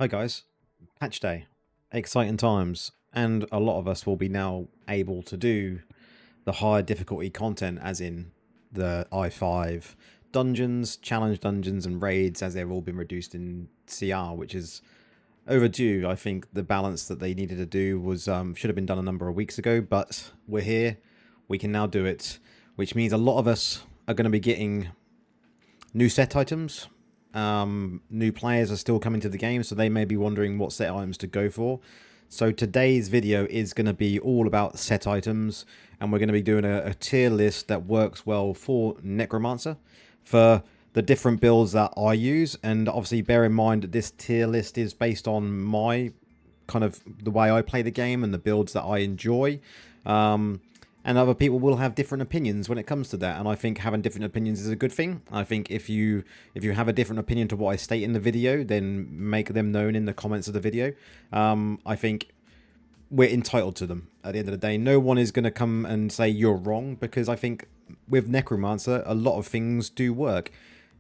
Hi guys, patch day, exciting times, and a lot of us will be now able to do the higher difficulty content, as in the I5 dungeons, challenge dungeons, and raids, as they've all been reduced in CR, which is overdue. I think the balance that they needed to do was should have been done a number of weeks ago, but we're here, we can now do it, which means a lot of us are going to be getting new set items. New players are still coming to the game, so they may be wondering what set items to go for. So today's video is going to be all about set items, and we're going to be doing a tier list that works well for Necromancer, for the different builds that I use. And obviously bear in mind that this tier list is based on my kind of the way I play the game and the builds that I enjoy. And other people will have different opinions when it comes to that, and I think having different opinions is a good thing. I think if you have a different opinion to what I state in the video, then make them known in the comments of the video. I think we're entitled to them at the end of the day. No one is going to come and say you're wrong, because I think with Necromancer a lot of things do work,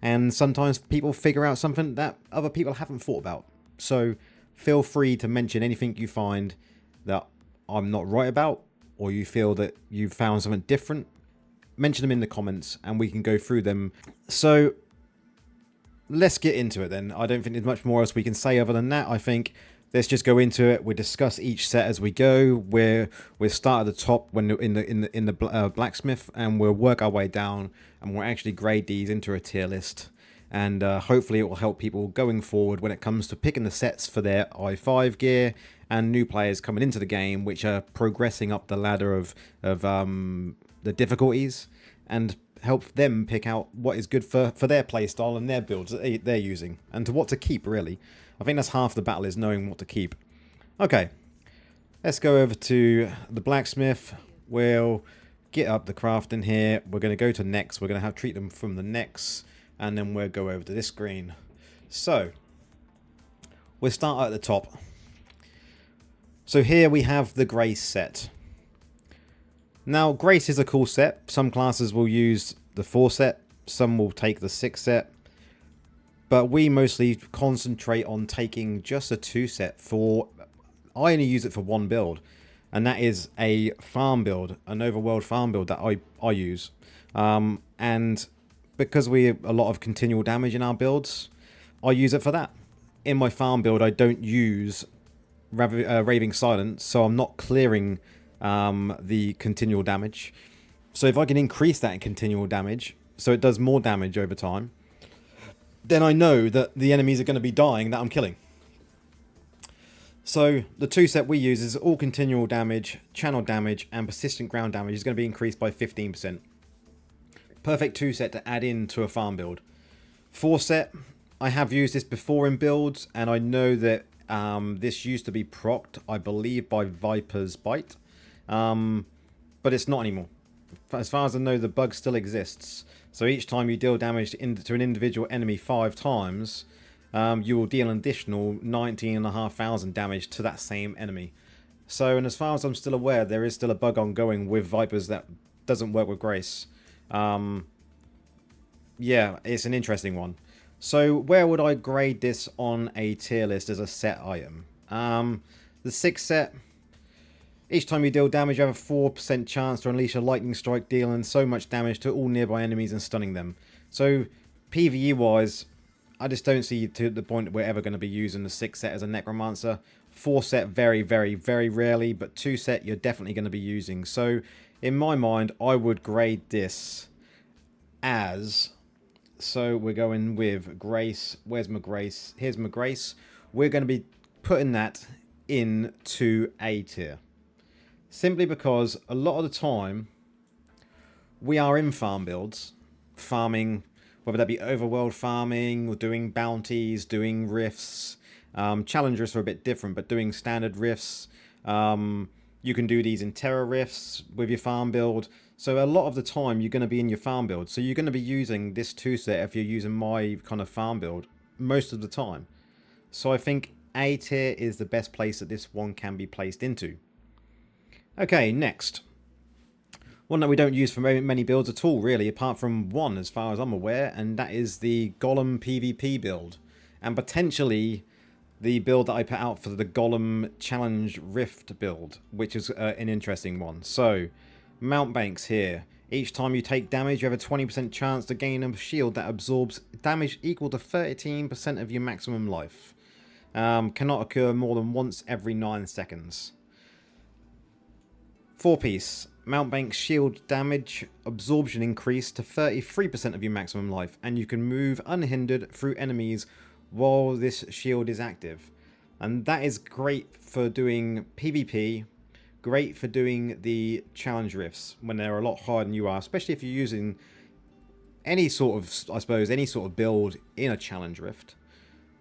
and sometimes people figure out something that other people haven't thought about. So feel free to mention anything you find that I'm not right about, or you feel that you've found something different. Mention them in the comments and we can go through them. So let's get into it then. I don't think there's much more else we can say other than that. I think let's just go into it. We discuss each set as we go. We'll start at the top when in the blacksmith, and we'll work our way down, and we'll actually grade these into a tier list. And hopefully it will help people going forward when it comes to picking the sets for their i5 gear, and new players coming into the game which are progressing up the ladder of the difficulties, and help them pick out what is good for their playstyle and their builds that they're using, and to what to keep, really. I think that's half the battle, is knowing what to keep. Okay, let's go over to the blacksmith. We'll get up the crafting here. We're going to go to necks. We're going to have treat them from the necks, and then we'll go over to this screen. So we'll start at the top. So here we have the Grace set. Now, Grace is a cool set. Some classes will use the 4 set, some will take the 6 set, but we mostly concentrate on taking just a 2 set for... I only use it for one build, and that is a farm build, an overworld farm build that I use. And because we have a lot of continual damage in our builds, I use it for that. In my farm build, I don't use Raving Silence, so I'm not clearing the continual damage. So if I can increase that in continual damage, so it does more damage over time, then I know that the enemies are going to be dying that I'm killing. So the 2 set we use is all continual damage, channel damage, and persistent ground damage is going to be increased by 15%. Perfect 2 set to add in to a farm build. 4 set, I have used this before in builds, and I know that this used to be procced, I believe, by Viper's Bite, but it's not anymore. As far as I know, the bug still exists. So each time you deal damage to an individual enemy 5 times, you will deal an additional 19,500 damage to that same enemy. So, and as far as I'm still aware, there is still a bug ongoing with Vipers that doesn't work with Grace. Yeah, it's an interesting one. So where would I grade this on a tier list as a set item? The 6 set, each time you deal damage, you have a 4% chance to unleash a lightning strike, dealing so much damage to all nearby enemies and stunning them. So PvE wise, I just don't see to the point that we're ever going to be using the 6 set as a Necromancer. 4 set very, very, very rarely, but 2 set you're definitely going to be using. So in my mind, I would grade this as... So we're going with Grace. Where's my Grace? Here's my Grace. We're going to be putting that into A tier. Simply because a lot of the time we are in farm builds. Farming, whether that be overworld farming, or doing bounties, doing rifts. Challengers are a bit different, but doing standard rifts. You can do these in terror rifts with your farm build. So a lot of the time you're going to be in your farm build. So you're going to be using this 2 set if you're using my kind of farm build most of the time. So I think A tier is the best place that this one can be placed into. Okay, next. One that we don't use for many builds at all, really, apart from one as far as I'm aware, and that is the Golem PvP build. And potentially the build that I put out for the Golem Challenge Rift build, which is an interesting one. So, Mountebanks here. Each time you take damage, you have a 20% chance to gain a shield that absorbs damage equal to 13% of your maximum life. Cannot occur more than once every 9 seconds. 4-piece. Mountebank's shield damage absorption increased to 33% of your maximum life, and you can move unhindered through enemies while this shield is active. And that is great for doing PvP, great for doing the challenge rifts when they're a lot harder than you are, especially if you're using any sort of, I suppose, any sort of build in a challenge rift.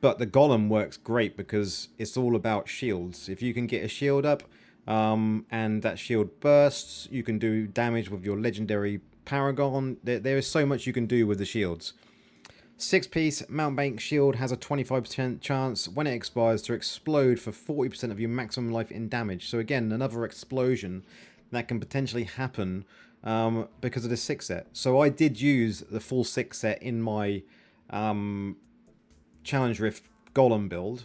But the Golem works great because it's all about shields. If you can get a shield up, and that shield bursts, you can do damage with your legendary Paragon. There is so much you can do with the shields. 6-piece Mountebank shield has a 25% chance when it expires to explode for 40% of your maximum life in damage. So again, another explosion that can potentially happen because of the 6 set. So I did use the full 6 set in my Challenge Rift Golem build.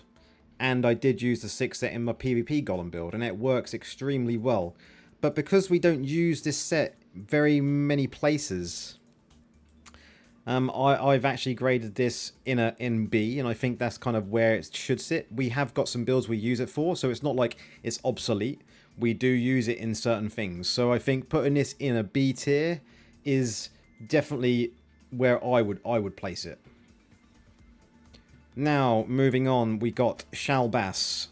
And I did use the 6 set in my PvP Golem build, and it works extremely well. But because we don't use this set very many places, I've actually graded this in B, and I think that's kind of where it should sit. We have got some builds we use it for, so it's not like it's obsolete. We do use it in certain things. So I think putting this in a B tier is definitely where I would place it. Now, moving on, we got Shal'baas.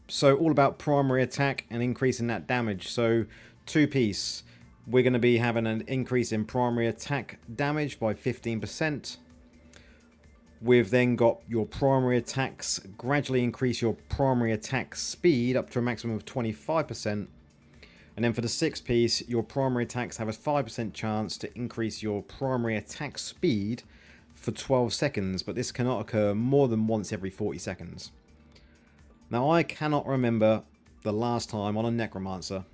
So, all about primary attack and increasing that damage. So, 2-piece, we're going to be having an increase in primary attack damage by 15%. We've then got your primary attacks gradually increase your primary attack speed up to a maximum of 25%. And then for the 6-piece, your primary attacks have a 5% chance to increase your primary attack speed for 12 seconds, but this cannot occur more than once every 40 seconds. Now, I cannot remember the last time on a Necromancer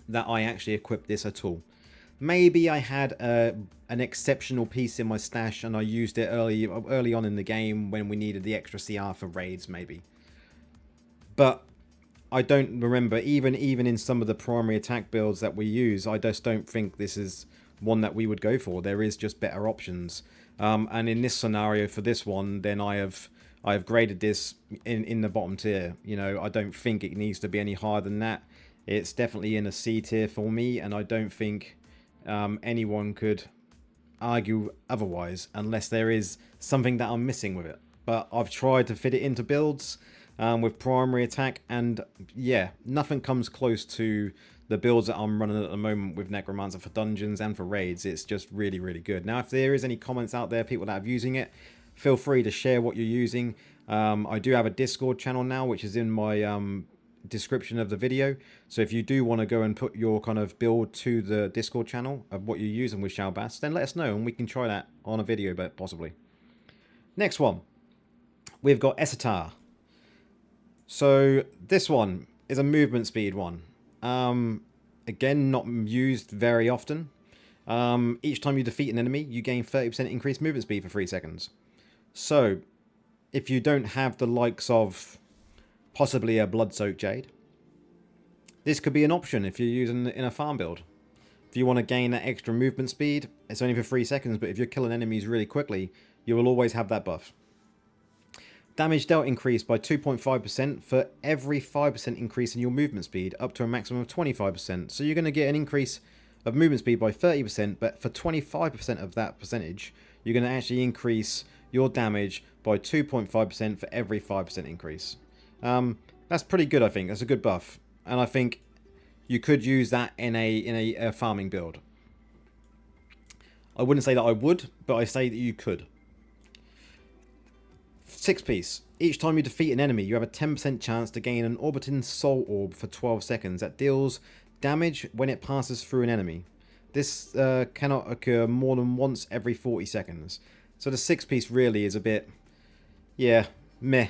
that I actually equipped this at all. Maybe I had an exceptional piece in my stash and I used it early on in the game when we needed the extra CR for raids, maybe. But I don't remember, even in some of the primary attack builds that we use, I just don't think this is one that we would go for. There is just better options. And in this scenario for this one, then I have graded this in the bottom tier. You know, I don't think it needs to be any higher than that. It's definitely in a C tier for me, and I don't think anyone could argue otherwise unless there is something that I'm missing with it. But I've tried to fit it into builds with primary attack, and yeah, nothing comes close to the builds that I'm running at the moment with Necromancer for dungeons and for raids. It's just really, really good. Now, if there is any comments out there, people that are using it, feel free to share what you're using. I do have a Discord channel now, which is in my description of the video. So if you do want to go and put your kind of build to the Discord channel of what you're using with Shal'baas, then let us know and we can try that on a video, but possibly. Next one, we've got Issatar. So this one is a movement speed one. Again, not used very often. Each time you defeat an enemy, you gain 30% increased movement speed for 3 seconds. So, if you don't have the likes of possibly a Blood-Soaked Jade, this could be an option if you're using it in a farm build. If you want to gain that extra movement speed, it's only for 3 seconds, but if you're killing enemies really quickly, you will always have that buff. Damage dealt increased by 2.5% for every 5% increase in your movement speed, up to a maximum of 25%. So you're going to get an increase of movement speed by 30%, but for 25% of that percentage, you're going to actually increase your damage by 2.5% for every 5% increase. That's pretty good, I think. That's a good buff. And I think you could use that in a farming build. I wouldn't say that I would, but I say that you could. 6-piece. Each time you defeat an enemy, you have a 10% chance to gain an orbiting soul orb for 12 seconds that deals damage when it passes through an enemy. This cannot occur more than once every 40 seconds. So the 6-piece really is a bit, yeah, meh,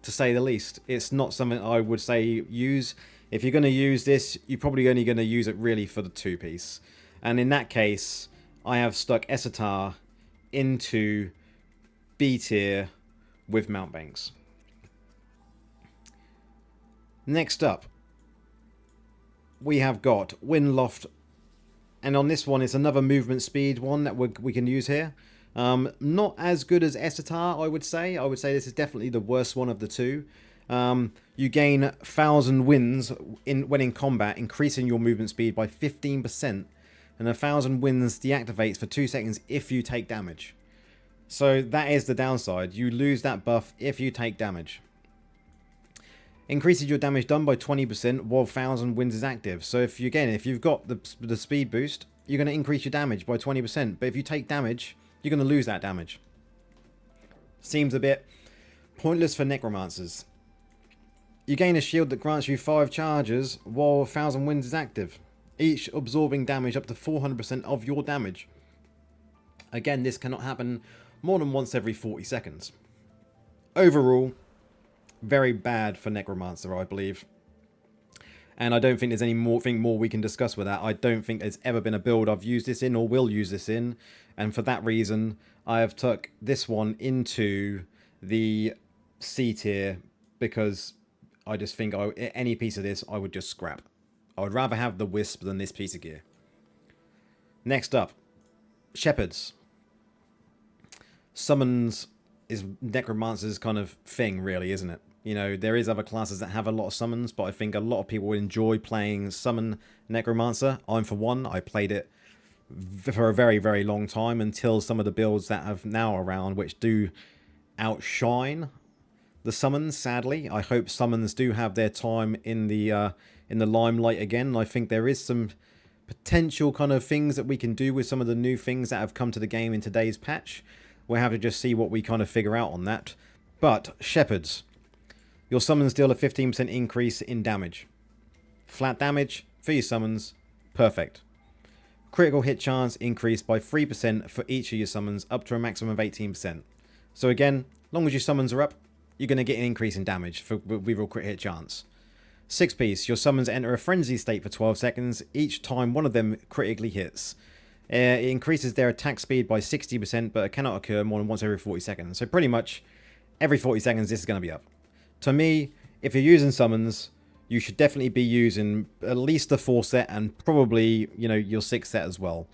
to say the least. It's not something I would say use. If you're going to use this, you're probably only going to use it really for the 2-piece. And in that case, I have stuck Issatar into B tier with Mountebanks. Next up, we have got Windloft, and on this one it's another movement speed one that we can use here. Not as good as Issatar, I would say. I would say this is definitely the worst one of the two. You gain 1,000 wins when in combat, increasing your movement speed by 15%, and 1,000 wins deactivates for 2 seconds if you take damage. So that is the downside. You lose that buff if you take damage. Increases your damage done by 20% while 1,000 wins is active. So if you've got the speed boost, you're going to increase your damage by 20%. But if you take damage, you're going to lose that damage. Seems a bit pointless for Necromancers. You gain a shield that grants you 5 charges while 1,000 wins is active, each absorbing damage up to 400% of your damage. Again, this cannot happen more than once every 40 seconds. Overall, very bad for Necromancer, I believe. And I don't think there's anything more we can discuss with that. I don't think there's ever been a build I've used this in or will use this in. And for that reason, I have took this one into the C tier, because I just think any piece of this I would just scrap. I would rather have the Wisp than this piece of gear. Next up, Shepherds. Summons is Necromancer's kind of thing, really, isn't it? You know, there is other classes that have a lot of summons, but I think a lot of people enjoy playing Summon Necromancer. I'm for one. I played it for a very, very long time until some of the builds that have now around, which do outshine the summons, sadly. I hope summons do have their time in the limelight again. I think there is some potential kind of things that we can do with some of the new things that have come to the game in today's patch. We'll have to just see what we kind of figure out on that. But Shepherds, your summons deal a 15% increase in damage. Flat damage for your summons, perfect. Critical hit chance increased by 3% for each of your summons, up to a maximum of 18%. So again, as long as your summons are up, you're going to get an increase in damage with your crit hit chance. 6 piece, your summons enter a frenzy state for 12 seconds each time one of them critically hits. It increases their attack speed by 60%, but it cannot occur more than once every 40 seconds. So pretty much every 40 seconds this is going to be up. To me, if you're using summons, you should definitely be using at least the 4 set and probably, you know, your 6 set as well.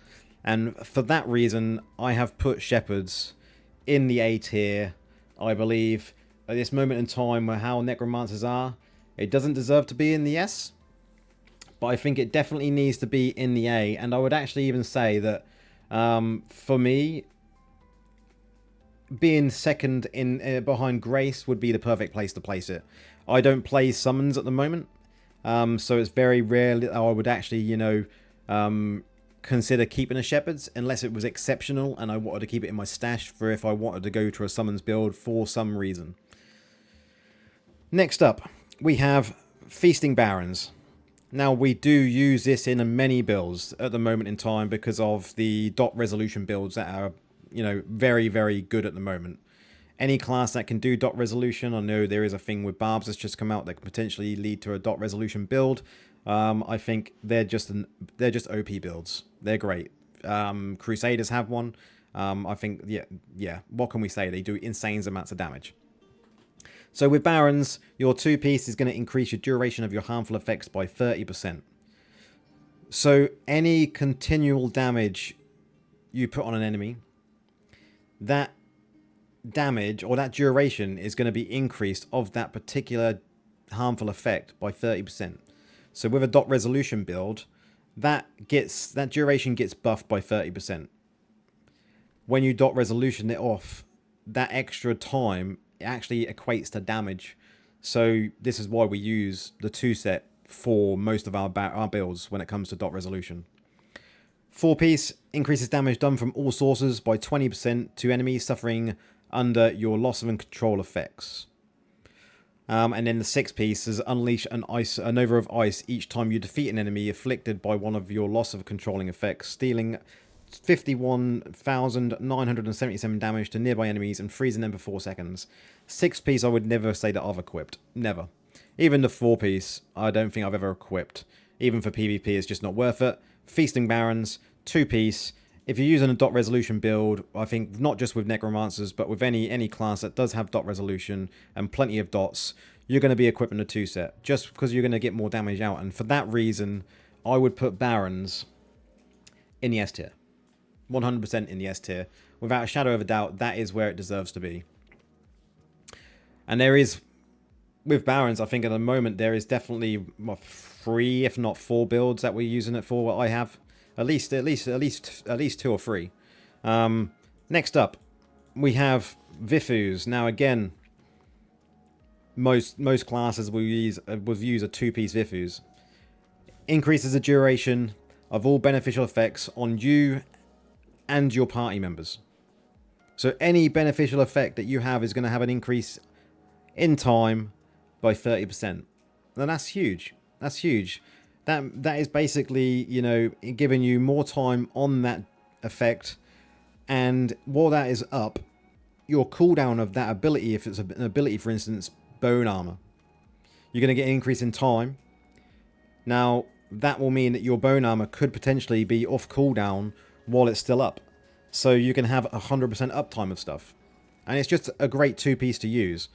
And for that reason, I have put Shepherds in the A tier. I believe at this moment in time where how Necromancers are, it doesn't deserve to be in the S. But I think it definitely needs to be in the A. And I would actually even say that for me, being second in behind Grace would be the perfect place to place it. I don't play summons at the moment, so it's very rare that I would actually, you know, consider keeping a Shepherds unless it was exceptional and I wanted to keep it in my stash for if I wanted to go to a summons build for some reason. Next up, we have Feasting Barons. Now, we do use this in many builds at the moment in time because of the dot resolution builds that are, you know, very, very good at the moment. Any class that can do dot resolution, I know there is a thing with Barbs that's just come out that could potentially lead to a dot resolution build. I think they're just OP builds. They're great. Crusaders have one. I think, yeah. What can we say? They do insane amounts of damage. So with Barons, your 2-piece is going to increase your duration of your harmful effects by 30%. So any continual damage you put on an enemy, that damage or that duration is going to be increased of that particular harmful effect by 30%. So with a dot resolution build, that duration gets buffed by 30%. When you dot resolution it off, that extra time actually equates to damage. So this is why we use the 2 set for most of our builds when it comes to dot resolution. 4-piece increases damage done from all sources by 20% to enemies suffering under your loss of control effects. And then the 6-piece is unleash a Nova of Ice each time you defeat an enemy afflicted by one of your loss of controlling effects, stealing 51,977 damage to nearby enemies and freezing them for 4 seconds. 6-piece I would never say that I've equipped. Never. Even the 4-piece I don't think I've ever equipped. Even for PvP it's just not worth it. Feasting Barons, 2-piece. If you're using a dot resolution build, I think not just with Necromancers but with any class that does have dot resolution and plenty of dots, you're going to be equipping a 2 set just because you're going to get more damage out. And for that reason, I would put Barons in the S tier. 100% in the S tier. Without a shadow of a doubt, that is where it deserves to be. And there is, with Barons, I think at the moment there is definitely 3, if not 4 builds that we're using it for. What I have, at least 2 or 3. Next up, we have Vithus. Now again, most classes will use a 2-piece Vithus. Increases the duration of all beneficial effects on you and your party members. So any beneficial effect that you have is going to have an increase in time by 30%. Now that's huge. That's huge. That is basically, you know, giving you more time on that effect. And while that is up, your cooldown of that ability, if it's an ability, for instance, bone armor, you're going to get an increase in time. Now, that will mean that your bone armor could potentially be off cooldown while it's still up. So you can have 100% uptime of stuff. And it's just a great 2-piece to use.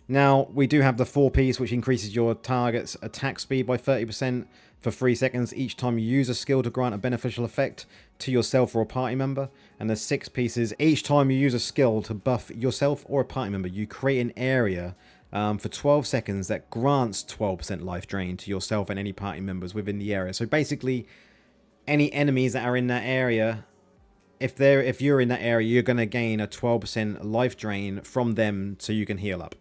Now, we do have the 4-piece, which increases your target's attack speed by 30% for 3 seconds each time you use a skill to grant a beneficial effect to yourself or a party member. And the 6 pieces, each time you use a skill to buff yourself or a party member, you create an area for 12 seconds that grants 12% life drain to yourself and any party members within the area. So basically, any enemies that are in that area, if you're in that area, you're going to gain a 12% life drain from them so you can heal up.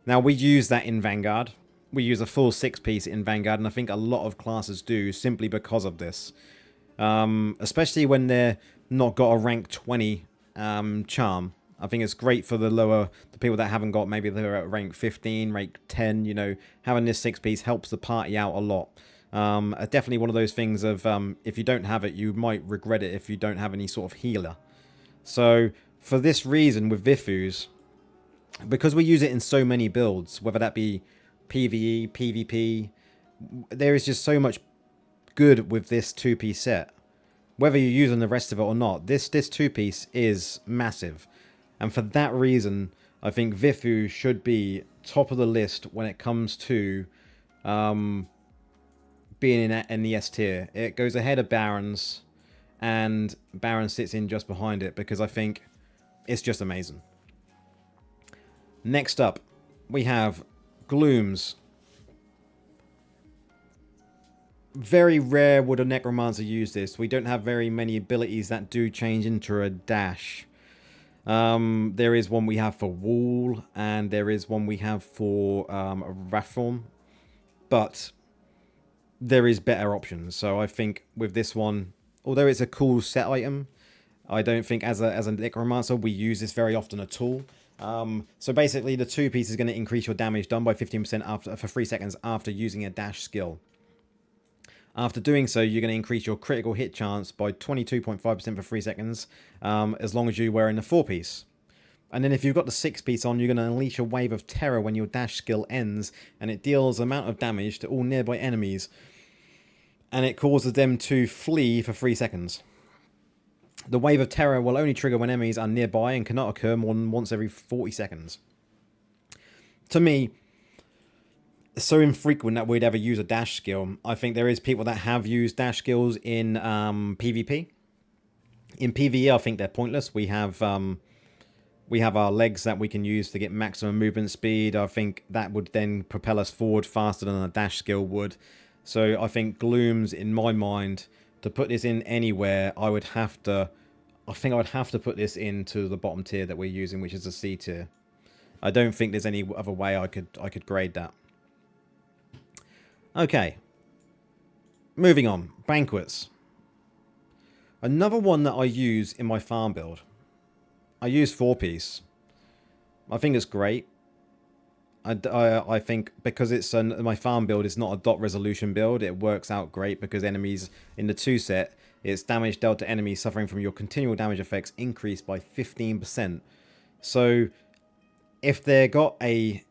Now, we use that in Vanguard. We use a full 6-piece in Vanguard, and I think a lot of classes do simply because of this. Especially when they're not got a rank 20 charm. I think it's great for the people that haven't got, maybe they're at rank 15, rank 10, you know, having this 6-piece helps the party out a lot. Definitely one of those things of, if you don't have it, you might regret it if you don't have any sort of healer. So, for this reason, with Vithus, because we use it in so many builds, whether that be PvE, PvP, there is just so much good with this 2-piece set. Whether you're using the rest of it or not, this 2-piece is massive. And for that reason, I think Vithu should be top of the list when it comes to being in the S tier. It goes ahead of Barons, and Baron sits in just behind it because I think it's just amazing. Next up, we have Glooms. Very rare would a Necromancer use this. We don't have very many abilities that do change into a dash. There is one we have for Wall, and there is one we have for Wrathform. But there is better options. So I think with this one, although it's a cool set item, I don't think as a Necromancer we use this very often at all. So basically the 2-piece is going to increase your damage done by 15% for 3 seconds after using a dash skill. After doing so, you're going to increase your critical hit chance by 22.5% for 3 seconds, as long as you're wearing the 4-piece. And then if you've got the 6-piece on, you're going to unleash a wave of terror when your dash skill ends, and it deals amount of damage to all nearby enemies, and it causes them to flee for 3 seconds. The wave of terror will only trigger when enemies are nearby and cannot occur more than once every 40 seconds. To me, it's so infrequent that we'd ever use a dash skill. I think there is people that have used dash skills in PvP. In PvE, I think they're pointless. We have our legs that we can use to get maximum movement speed. I think that would then propel us forward faster than a dash skill would. So I think Glooms, in my mind, to put this in anywhere, I would have to put this into the bottom tier that we're using, which is a C tier. I don't think there's any other way I could grade that. Okay. Moving on. Banquets. Another one that I use in my farm build. I use 4-piece. I think it's great. I think because it's my farm build is not a dot resolution build, it works out great because enemies in the 2 set, it's damage dealt to enemies suffering from your continual damage effects increased by 15%. So if they got a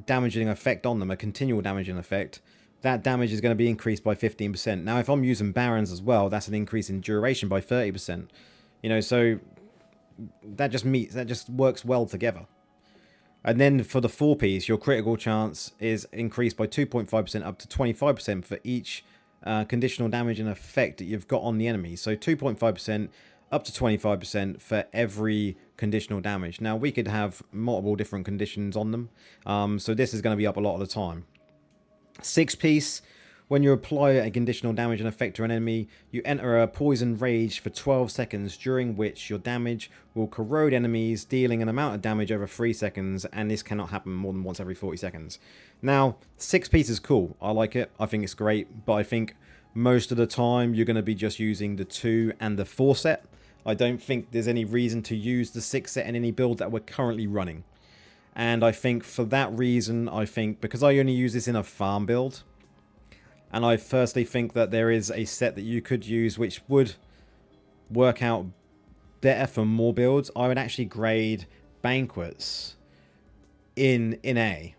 damaging effect on them, a continual damaging effect, that damage is going to be increased by 15%. Now if I'm using Barons as well, that's an increase in duration by 30%. You know, so that just works well together. And then for the 4-piece, your critical chance is increased by 2.5% up to 25% for each conditional damage and effect that you've got on the enemy. So 2.5% up to 25% for every conditional damage. Now, we could have multiple different conditions on them. So this is going to be up a lot of the time. 6-piece. When you apply a conditional damage and effect to an enemy, you enter a poison rage for 12 seconds, during which your damage will corrode enemies, dealing an amount of damage over 3 seconds, and this cannot happen more than once every 40 seconds. Now, 6-piece is cool. I like it. I think it's great, but I think most of the time you're going to be just using the 2 and the 4 set. I don't think there's any reason to use the 6 set in any build that we're currently running. And I think for that reason, because I only use this in a farm build, and I firstly think that there is a set that you could use which would work out better for more builds. I would actually grade Banquets in A.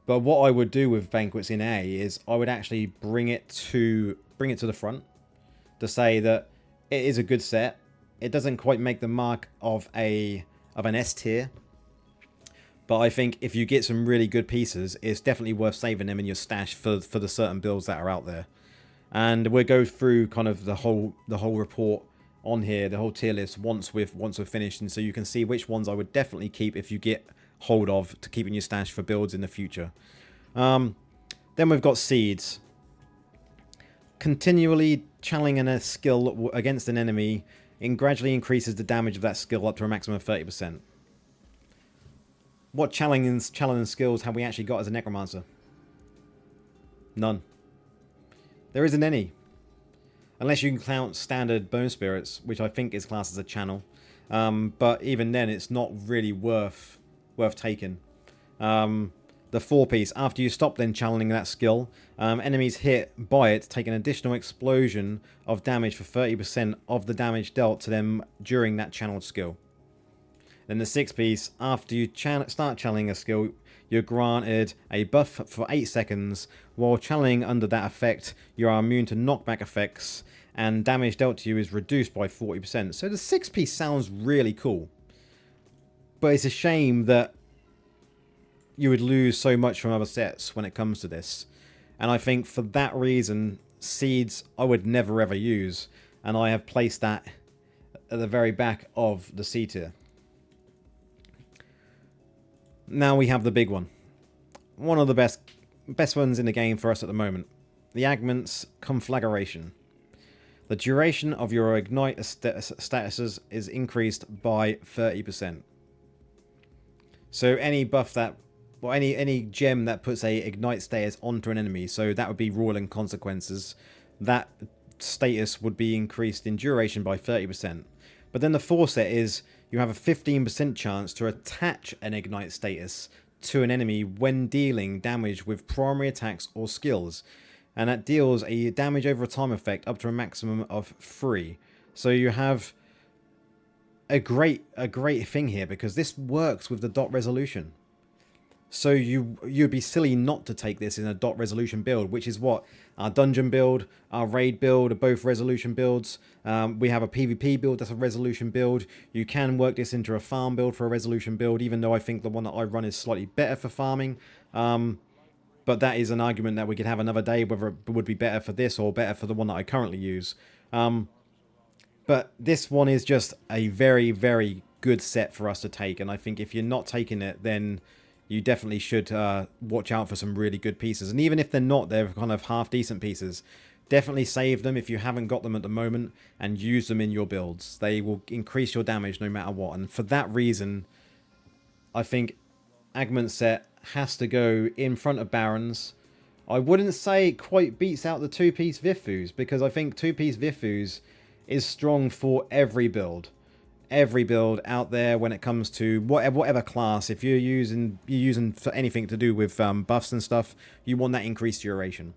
But what I would do with Banquets in A is I would actually bring it to the front to say that it is a good set. It doesn't quite make the mark of an S tier. But I think if you get some really good pieces, it's definitely worth saving them in your stash for the certain builds that are out there. And we'll go through kind of the whole report on here, the whole tier list once we're finished, and so you can see which ones I would definitely keep if you get hold of to keep in your stash for builds in the future. Then we've got Seeds. Continually channeling a skill against an enemy, it gradually increases the damage of that skill up to a maximum of 30%. What challenging skills have we actually got as a Necromancer? None. There isn't any. Unless you can count standard Bone Spirits, which I think is classed as a channel. But even then, it's not really worth taking. The 4-piece, after you stop then channeling that skill, enemies hit by it take an additional explosion of damage for 30% of the damage dealt to them during that channeled skill. Then the 6-piece, after you start channeling a skill, you're granted a buff for 8 seconds. While channeling under that effect, you are immune to knockback effects, and damage dealt to you is reduced by 40%. So the 6-piece sounds really cool. But it's a shame that you would lose so much from other sets when it comes to this. And I think for that reason, Seeds I would never ever use. And I have placed that at the very back of the C tier. Now we have the big one. One of the best ones in the game for us at the moment. The Angmet's Conflagration. The duration of your Ignite statuses is increased by 30%. So any buff that, or any gem that puts a Ignite status onto an enemy, so that would be Roiling Consequences, that status would be increased in duration by 30%. But then the 4 set is, you have a 15% chance to attach an Ignite status to an enemy when dealing damage with primary attacks or skills. And that deals a damage over a time effect up to a maximum of 3. So you have a great thing here, because this works with the dot resolution. So you'd be silly not to take this in a dot resolution build, which is what our dungeon build, our raid build are both resolution builds. We have a PvP build that's a resolution build. You can work this into a farm build for a resolution build, even though I think the one that I run is slightly better for farming. But that is an argument that we could have another day, whether it would be better for this or better for the one that I currently use. But this one is just a very, very good set for us to take. And I think if you're not taking it, then you definitely should watch out for some really good pieces. And even if they're not, they're kind of half-decent pieces. Definitely save them if you haven't got them at the moment and use them in your builds. They will increase your damage no matter what. And for that reason, I think Angmet set has to go in front of Barons. I wouldn't say it quite beats out the 2-piece Vithus, because I think 2-piece Vithus is strong for every build. Every build out there when it comes to whatever class. If you're using for anything to do with buffs and stuff, you want that increased duration.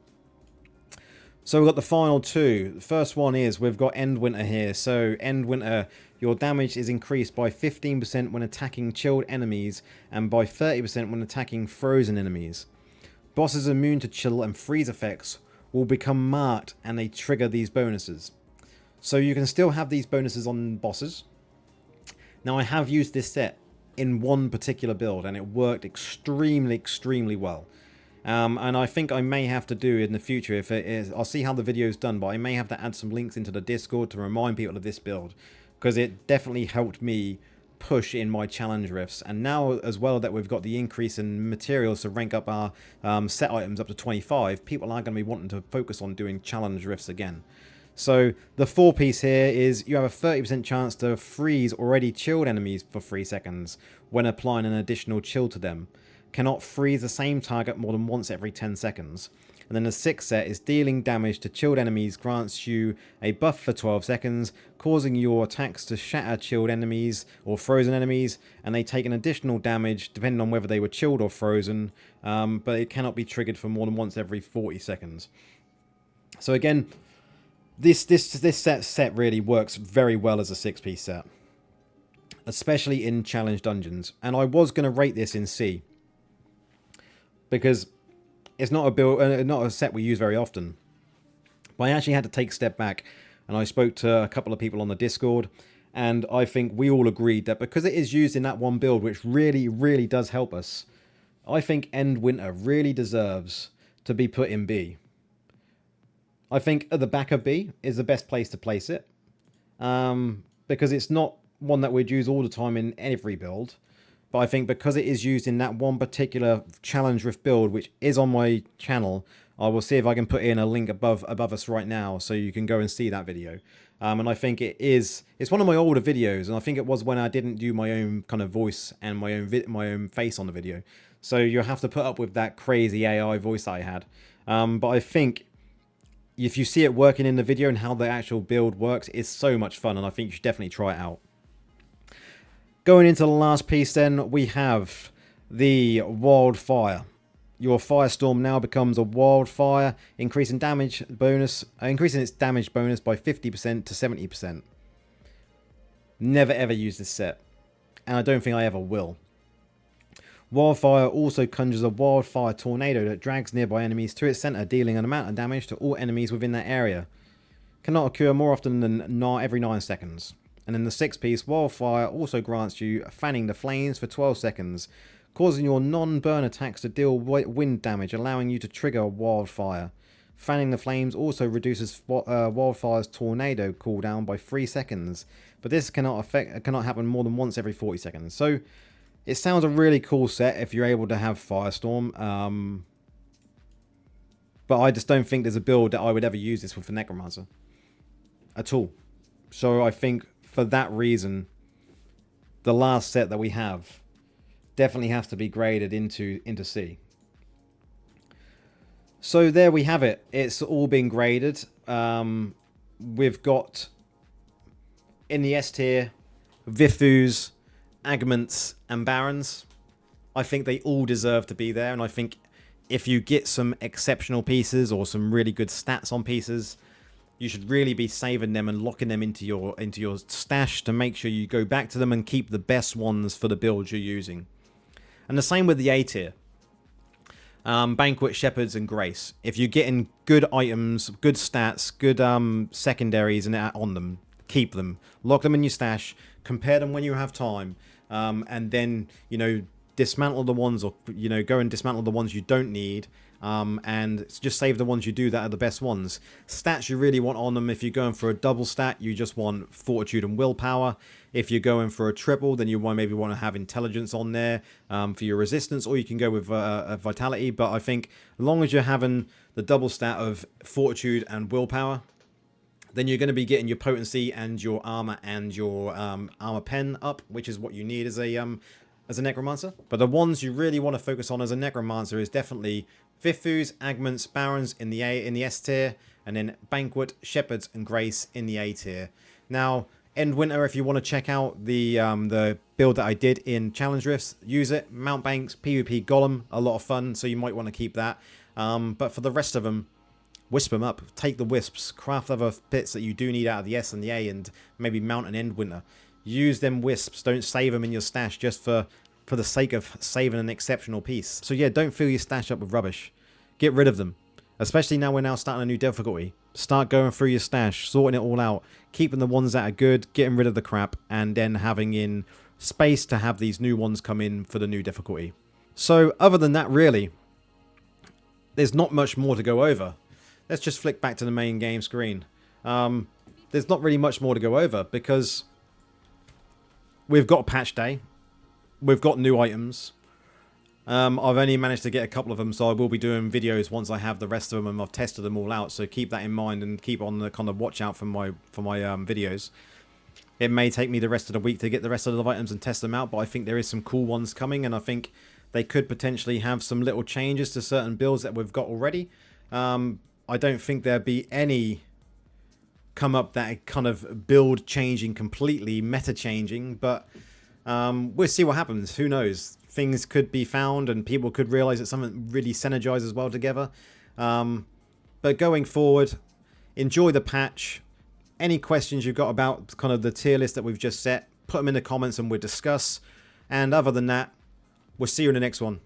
So we've got the final 2. The first one is we've got Endwinter here. So Endwinter, your damage is increased by 15% when attacking chilled enemies and by 30% when attacking frozen enemies. Bosses immune to chill and freeze effects will become marked and they trigger these bonuses. So you can still have these bonuses on bosses. Now I have used this set in one particular build, and it worked extremely well. And I think I may have to do in the future, if it is, I'll see how the video is done, but I may have to add some links into the Discord to remind people of this build, because it definitely helped me push in my challenge rifts. And now as well that we've got the increase in materials to rank up our set items up to 25, people are going to be wanting to focus on doing challenge rifts again. So the 4-piece here is you have a 30% chance to freeze already chilled enemies for 3 seconds when applying an additional chill to them. Cannot freeze the same target more than once every 10 seconds. And then the 6th set is dealing damage to chilled enemies grants you a buff for 12 seconds, causing your attacks to shatter chilled enemies or frozen enemies, and they take an additional damage depending on whether they were chilled or frozen, but it cannot be triggered for more than once every 40 seconds. So again, this set really works very well as a 6-piece set, especially in challenge dungeons. And I was going to rate this in C, because it's not a build, not a set we use very often. But I actually had to take a step back, and I spoke to a couple of people on the Discord, and I think we all agreed that because it is used in that one build, which really does help us, I think Endwinter really deserves to be put in B. I think at the back of B is the best place to place it, because it's not one that we'd use all the time in every build. But I think because it is used in that one particular challenge rift build, which is on my channel, I will see if I can put in a link above us right now, so you can go and see that video. And I think it's one of my older videos, and I think it was when I didn't do my own kind of voice and my own face on the video. So you'll have to put up with that crazy AI voice that I had. But I think if you see it working in the video and how the actual build works, it's so much fun, and I think you should definitely try it out. Going into the last piece then, we have the Wildfire. Your Firestorm now becomes a Wildfire, increasing its damage bonus by 50% to 70%. Never ever use this set, and I don't think I ever will. Wildfire also conjures a Wildfire Tornado that drags nearby enemies to its center, dealing an amount of damage to all enemies within that area. Cannot occur more often than every 9 seconds. And in the 6-piece, Wildfire also grants you fanning the flames for 12 seconds, causing your non-burn attacks to deal wind damage, allowing you to trigger a Wildfire. Fanning the flames also reduces Wildfire's tornado cooldown by 3 seconds, but this cannot happen more than once every 40 seconds. So it sounds a really cool set if you're able to have Firestorm, but I just don't think there's a build that I would ever use this with for Necromancer at all. So I think for that reason, the last set that we have definitely has to be graded into C. So there we have it. It's all been graded. We've got in the S tier, Vithus, Angmets, and Barons. I think they all deserve to be there, and I think if you get some exceptional pieces or some really good stats on pieces, you should really be saving them and locking them into your stash to make sure you go back to them and keep the best ones for the build you're using. And the same with the A tier. Banquet, Shepherds, and Grace. If you're getting good items, good stats, good secondaries and on them, keep them. Lock them in your stash. Compare them when you have time. And then, dismantle the ones, or, go and dismantle the ones you don't need. And just save the ones you do that are the best ones. Stats you really want on them, if you're going for a double stat, you just want Fortitude and Willpower. If you're going for a triple, then you maybe want to have Intelligence on there for your resistance, or you can go with Vitality. But I think as long as you're having the double stat of Fortitude and Willpower, then you're going to be getting your potency and your armor and your armor pen up, which is what you need as a Necromancer. But the ones you really want to focus on as a Necromancer is definitely Vithus, Angmets, Barons in the S tier, and then Banquet, Shepherds, and Grace in the A tier. Now, Endwinter, if you want to check out the build that I did in Challenge Rifts, use it. Mountebanks, PvP Golem, a lot of fun, so you might want to keep that. But for the rest of them, wisp them up. Take the wisps. Craft other bits that you do need out of the S and the A, and maybe mount an Endwinter. Use them wisps. Don't save them in your stash just for the sake of saving an exceptional piece. So yeah, don't fill your stash up with rubbish. Get rid of them. Especially now we're starting a new difficulty. Start going through your stash, sorting it all out, keeping the ones that are good, getting rid of the crap, and then having in space to have these new ones come in for the new difficulty. So other than that, really, there's not much more to go over. Let's just flick back to the main game screen. There's not really much more to go over because we've got patch day. We've got new items. I've only managed to get a couple of them, so I will be doing videos once I have the rest of them and I've tested them all out. So keep that in mind and keep on the kind of watch out for my videos. It may take me the rest of the week to get the rest of the items and test them out, but I think there is some cool ones coming, and I think they could potentially have some little changes to certain builds that we've got already. I don't think there'd be any come up that kind of build changing completely, meta changing, but we'll see what happens. Who knows? Things could be found and people could realize that something really synergizes well together. But going forward, enjoy the patch. Any questions you've got about kind of the tier list that we've just set, put them in the comments and we'll discuss. And other than that, we'll see you in the next one.